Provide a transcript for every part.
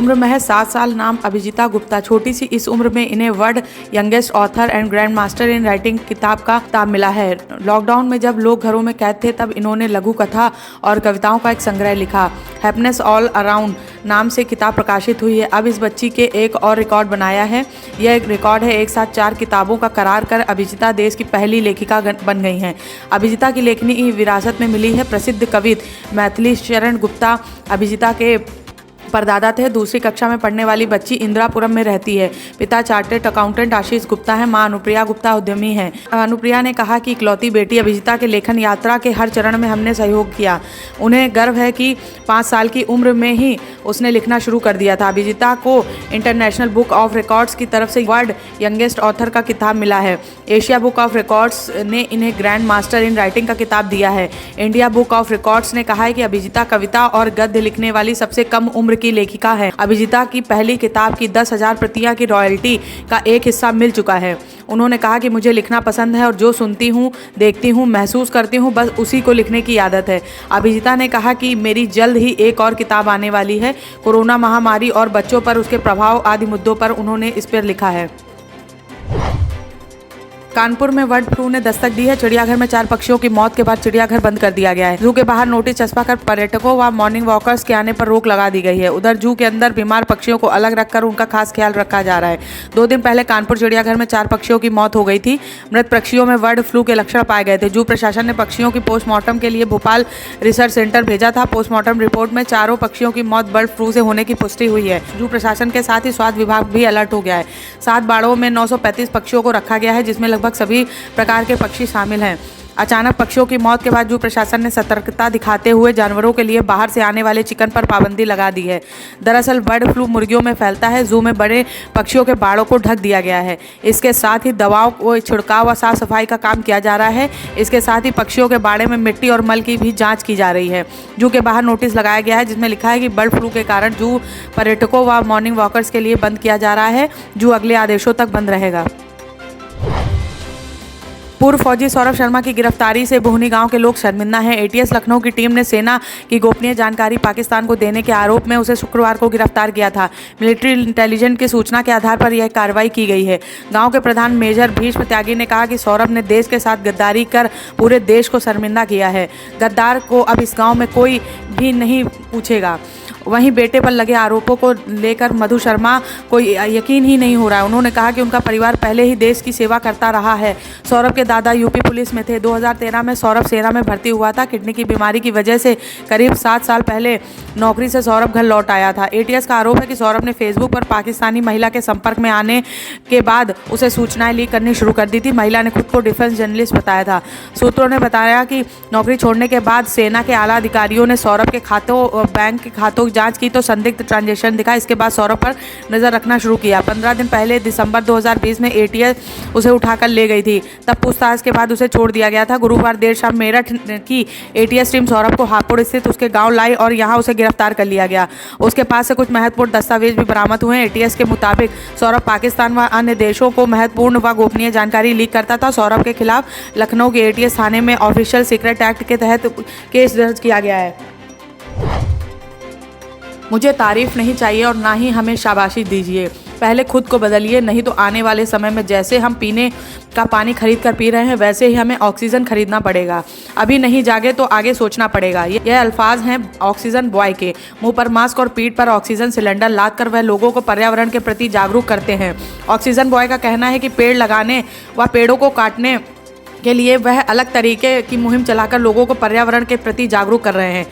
उम्र महज 7 साल। नाम अभिजिता गुप्ता। छोटी सी इस उम्र में इन्हें world youngest author and grand master in writing का खिताब मिला है। लॉकडाउन में जब लोग घरों में कैद थे तब इन्होंने लघु कथा और कविताओं का एक संग्रह लिखा। हैप्पीनेस ऑल अराउंड नाम से किताब प्रकाशित हुई है। अब इस बच्ची के एक और रिकॉर्ड बनाया है। यह एक रिकॉर्ड है, एक साथ 4 किताबों का करार कर अभिजिता देश की पहली लेखिका बन गई हैं। अभिजिता की लेखनी विरासत में मिली है। प्रसिद्ध कवित मैथिली शरण गुप्ता अभिजिता के परदादा थे। दूसरी कक्षा में पढ़ने वाली बच्ची इंदिरापुरम में रहती है। पिता चार्टर्ड अकाउंटेंट आशीष गुप्ता है। मां अनुप्रिया गुप्ता उद्यमी हैं। अनुप्रिया ने कहा कि इकलौती बेटी अभिजिता के लेखन यात्रा के हर चरण में हमने सहयोग किया। उन्हें गर्व है कि 5 साल की उम्र में ही उसने लिखना शुरू कर दिया था। अभिजिता को इंटरनेशनल बुक ऑफ रिकॉर्ड्स की तरफ से वर्ल्ड यंगेस्ट ऑथर का खिताब मिला है। एशिया बुक ऑफ रिकॉर्ड्स ने इन्हें ग्रैंड मास्टर इन राइटिंग का खिताब दिया है। इंडिया बुक ऑफ रिकॉर्ड्स ने कहा है कि अभिजिता कविता और गद्य लिखने वाली सबसे कम उम्र की लेखिका है। अभिजिता की पहली किताब की 10,000 प्रतियां की रॉयल्टी का एक हिस्सा मिल चुका है। उन्होंने कहा कि मुझे लिखना पसंद है और जो सुनती हूँ, देखती हूँ, महसूस करती हूँ, बस उसी को लिखने की आदत है। अभिजिता ने कहा कि मेरी जल्द ही एक और किताब आने वाली है। कोरोना महामारी और बच्चों पर उसके प्रभाव आदि मुद्दों पर उन्होंने इस पर लिखा है। कानपुर में बर्ड फ्लू ने दस्तक दी है। चिड़ियाघर में 4 पक्षियों की मौत के बाद चिड़ियाघर बंद कर दिया गया है। जू के बाहर नोटिस चस्पा कर पर्यटकों व मॉर्निंग वॉकर्स के आने पर रोक लगा दी गई है। उधर जू के अंदर बीमार पक्षियों को अलग रखकर उनका खास ख्याल रखा जा रहा है। 2 दिन पहले कानपुर चिड़ियाघर में 4 पक्षियों की मौत हो गई थी। मृत पक्षियों में बर्ड फ्लू के लक्षण पाए गए थे। जू प्रशासन ने पक्षियों की पोस्टमार्टम के लिए भोपाल रिसर्च सेंटर भेजा था। पोस्टमार्टम रिपोर्ट में 4 पक्षियों की मौत बर्ड फ्लू से होने की पुष्टि हुई है। जू प्रशासन के साथ ही स्वास्थ्य विभाग भी अलर्ट हो गया है। 7 बाड़ों में 935 पक्षियों को रखा गया है, जिसमें लगभग सभी प्रकार के पक्षी शामिल हैं। अचानक पक्षियों की मौत के बाद जू प्रशासन ने सतर्कता दिखाते हुए जानवरों के लिए बाहर से आने वाले चिकन पर पाबंदी लगा दी है। दरअसल बर्ड फ्लू मुर्गियों में फैलता है। जू में बड़े पक्षियों के बाड़ों को ढक दिया गया है। इसके साथ ही दवाओं को छिड़काव व साफ सफाई का काम किया जा रहा है। इसके साथ ही पक्षियों के बाड़े में मिट्टी और मल की भी जाँच की जा रही है। जू के बाहर नोटिस लगाया गया है जिसमें लिखा है कि बर्ड फ्लू के कारण जू पर्यटकों व मॉर्निंग वॉकर्स के लिए बंद किया जा रहा है। जू अगले आदेशों तक बंद रहेगा। पूर्व फौजी सौरभ शर्मा की गिरफ्तारी से बोहनी गांव के लोग शर्मिंदा हैं। एटीएस लखनऊ की टीम ने सेना की गोपनीय जानकारी पाकिस्तान को देने के आरोप में उसे शुक्रवार को गिरफ्तार किया था। मिलिट्री इंटेलिजेंस की सूचना के आधार पर यह कार्रवाई की गई है। गांव के प्रधान मेजर भीष्म त्यागी ने कहा कि सौरभ ने देश के साथ गद्दारी कर पूरे देश को शर्मिंदा किया है। गद्दार को अब इस गाँव में कोई भी नहीं पूछेगा। वहीं बेटे पर लगे आरोपों को लेकर मधु शर्मा को यकीन ही नहीं हो रहा है। उन्होंने कहा कि उनका परिवार पहले ही देश की सेवा करता रहा है। सौरभ के दादा यूपी पुलिस में थे। 2013 में सौरभ सेना में भर्ती हुआ था। किडनी की बीमारी की वजह से करीब 7 साल पहले नौकरी से सौरभ घर लौट आया था। एटीएस का आरोप है कि सौरभ ने फेसबुक पर पाकिस्तानी महिला के संपर्क में आने के बाद उसे सूचनाएं लीक करनी शुरू कर दी थी। महिला ने खुद को डिफेंस जर्नलिस्ट बताया था। सूत्रों ने बताया कि नौकरी छोड़ने के बाद सेना के आला अधिकारियों ने सौरभ के खातों बैंक के खातों जांच की तो संदिग्ध ट्रांजैक्शन दिखा। इसके बाद सौरभ पर नजर रखना शुरू किया। 15 दिन पहले दिसंबर 2020 में एटीएस उसे उठाकर ले गई थी। तब पूछताछ के बाद उसे छोड़ दिया गया था। गुरुवार देर शाम मेरठ की एटीएस टीम सौरभ को हापुड़ स्थित उसके गांव लाई और यहां उसे गिरफ्तार कर लिया गया। उसके पास से कुछ महत्वपूर्ण दस्तावेज भी बरामद हुए। एटीएस के मुताबिक सौरभ पाकिस्तान व अन्य देशों को महत्वपूर्ण व गोपनीय जानकारी लीक करता था। सौरभ के खिलाफ लखनऊ के एटीएस थाने में ऑफिशियल सीक्रेट एक्ट के तहत केस दर्ज किया गया है। मुझे तारीफ नहीं चाहिए और ना ही हमें शाबाशी दीजिए। पहले खुद को बदलिए, नहीं तो आने वाले समय में जैसे हम पीने का पानी खरीद कर पी रहे हैं वैसे ही हमें ऑक्सीजन खरीदना पड़ेगा। अभी नहीं जागे तो आगे सोचना पड़ेगा। यह अल्फाज हैं ऑक्सीजन बॉय के। मुंह पर मास्क और पीठ पर ऑक्सीजन सिलेंडर लाद कर वह लोगों को पर्यावरण के प्रति जागरूक करते हैं। ऑक्सीजन बॉय का कहना है कि पेड़ लगाने व पेड़ों को काटने के लिए वह अलग तरीके की मुहिम चलाकर लोगों को पर्यावरण के प्रति जागरूक कर रहे हैं।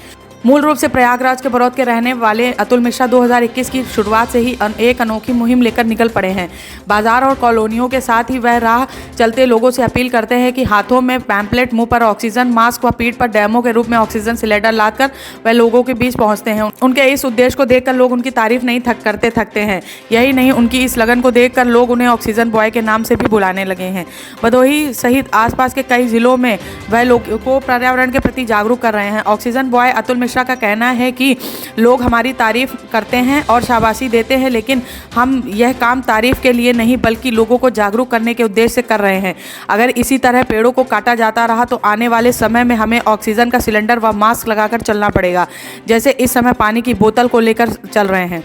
मूल रूप से प्रयागराज के बरौत के रहने वाले अतुल मिश्रा 2021 की शुरुआत से ही एक अनोखी मुहिम लेकर निकल पड़े हैं। बाजार और कॉलोनियों के साथ ही वह राह चलते लोगों से अपील करते हैं कि हाथों में पैम्पलेट, मुंह पर ऑक्सीजन मास्क व पीठ पर डैमो के रूप में ऑक्सीजन सिलेंडर लादकर वह लोगों के बीच पहुंचते हैं। उनके इस उद्देश्य को देखकर लोग उनकी तारीफ नहीं थकते हैं। यही नहीं, उनकी इस लगन को देखकर लोग उन्हें ऑक्सीजन बॉय के नाम से भी बुलाने लगे हैं। भदोही सहित आसपास के कई जिलों में वह लोगों को पर्यावरण के प्रति जागरूक कर रहे हैं। ऑक्सीजन बॉय अतुल मिश्रा का कहना है कि लोग हमारी तारीफ करते हैं और शाबाशी देते हैं, लेकिन हम यह काम तारीफ के लिए नहीं बल्कि लोगों को जागरूक करने के उद्देश्य से कर रहे हैं। अगर इसी तरह पेड़ों को काटा जाता रहा तो आने वाले समय में हमें ऑक्सीजन का सिलेंडर व मास्क लगाकर चलना पड़ेगा, जैसे इस समय पानी की बोतल को लेकर चल रहे हैं।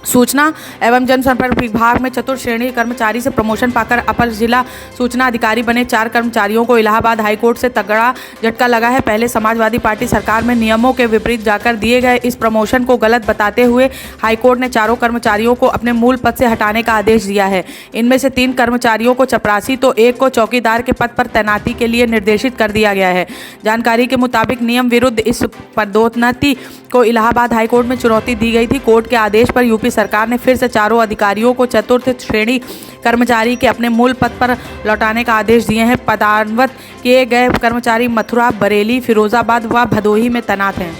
सूचना एवं जनसंपर्क विभाग में चतुर्थ श्रेणी कर्मचारी से प्रमोशन पाकर अपर जिला सूचना अधिकारी बने 4 कर्मचारियों को इलाहाबाद हाईकोर्ट से तगड़ा झटका लगा है। पहले समाजवादी पार्टी सरकार में नियमों के विपरीत जाकर दिए गए इस प्रमोशन को गलत बताते हुए हाईकोर्ट ने चारों कर्मचारियों को अपने मूल पद से हटाने का आदेश दिया है। इनमें से 3 कर्मचारियों को चपरासी तो 1 को चौकीदार के पद पर तैनाती के लिए निर्देशित कर दिया गया है। जानकारी के मुताबिक नियम विरुद्ध इस पदोन्नति को इलाहाबाद हाईकोर्ट में चुनौती दी गई थी। कोर्ट के आदेश पर यूपी सरकार ने फिर से चारों अधिकारियों को चतुर्थ श्रेणी कर्मचारी के अपने मूल पद पर लौटाने का आदेश दिए हैं। पदान्वित किए गए कर्मचारी मथुरा, बरेली, फिरोजाबाद व भदोही में तैनात हैं।